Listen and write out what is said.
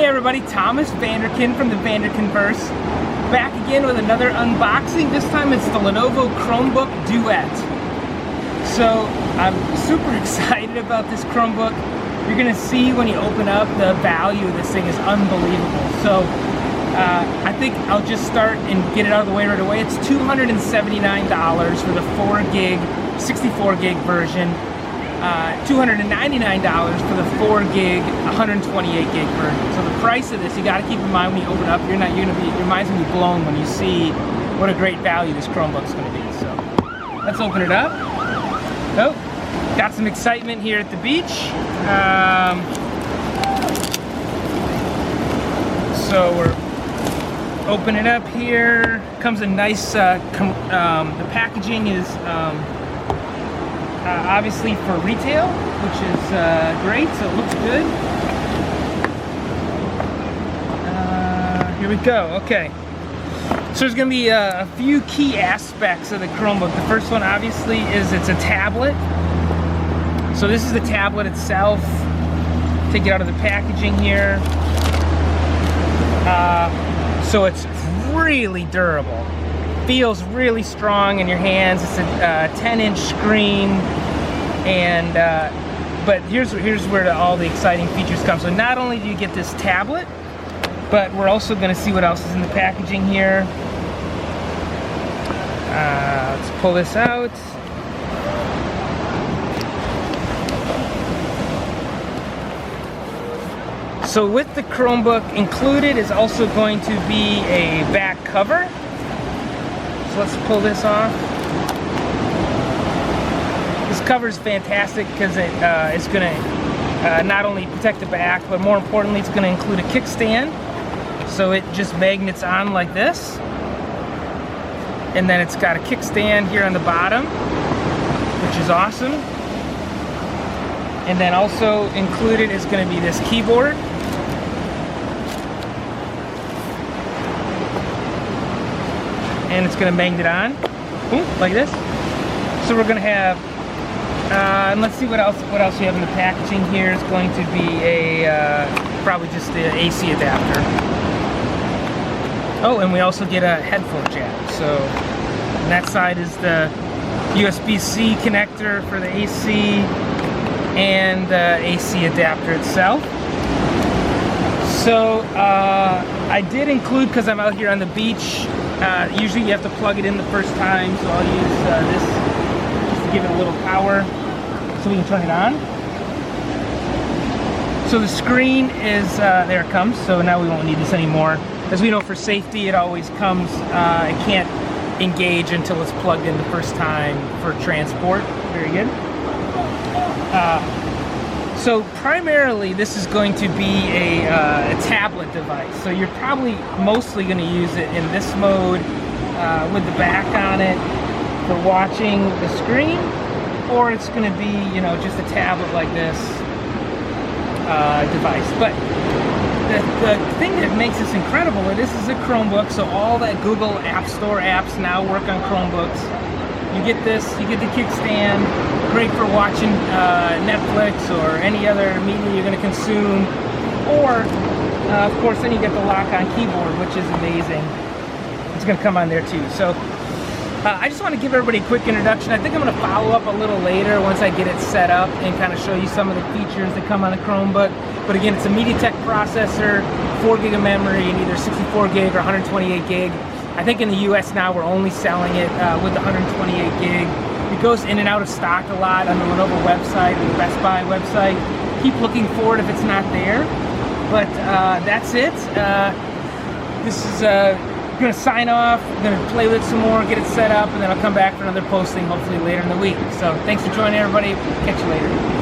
everybody, Thomas Vanderkin from the Vanderkinverse, back again with another unboxing. This time it's the Lenovo Chromebook Duet. So I'm super excited about this Chromebook. You're gonna see when you open up, the value of this thing is unbelievable. So I think I'll just start and get it out of the way right away. It's $279 for the 4 gig, 64 gig version. $299 for the 4 gig, 128 gig version. So the price of this, you got to keep in mind when you open it up. Your mind's gonna be blown when you see what a great value this Chromebook's gonna be. So let's open it up. Oh, got some excitement here at the beach. So we're opening it up here. Comes a nice. The packaging is. Obviously for retail, which is great, so it looks good. Here we go, okay. So there's going to be a few key aspects of the Chromebook. The first one obviously is it's a tablet. So this is the tablet itself. Take it out of the packaging here. So it's really durable. Feels really strong in your hands. It's a 10-inch screen, and but here's where all the exciting features come. So not only do you get this tablet, but we're also going to see what else is in the packaging here. Let's pull this out. So with the Chromebook included is also going to be a back cover. Let's pull this off. This cover is fantastic because it's going to not only protect the back, but more importantly, it's going to include a kickstand. So it just magnets on like this. And then it's got a kickstand here on the bottom, which is awesome. And then also included is going to be this keyboard. And it's going to magnet on, like this. So we're going to have, and let's see what else we have in the packaging here. It's going to be a, probably just the AC adapter. Oh, and we also get a headphone jack. So on that side is the USB-C connector for the AC and the AC adapter itself. So I did include, because I'm out here on the beach, usually you have to plug it in the first time, so I'll use this just to give it a little power so we can turn it on. So the screen is, there it comes, so now we won't need this anymore. As we know, for safety, it always comes, it can't engage until it's plugged in the first time for transport. Very good. So primarily this is going to be a tablet device. So you're probably mostly going to use it in this mode with the back on it for watching the screen, or it's going to be, you know, just a tablet like this device. But the thing that makes this incredible, this is a Chromebook, so all that Google App Store apps now work on Chromebooks. You get this, you get the kickstand, great for watching Netflix or any other media you're going to consume. Or, of course, then you get the lock-on keyboard, which is amazing. It's going to come on there too. So, I just want to give everybody a quick introduction. I think I'm going to follow up a little later once I get it set up and kind of show you some of the features that come on the Chromebook. But again, it's a MediaTek processor, 4 gig of memory, and either 64 gig or 128 gig. I think in the US now we're only selling it with the 128 gig. It goes in and out of stock a lot on the Lenovo website or the Best Buy website. Keep looking for it if it's not there. But that's it. This is going to sign off. I'm going to play with it some more, get it set up, and then I'll come back for another posting hopefully later in the week. So thanks for joining, everybody. Catch you later.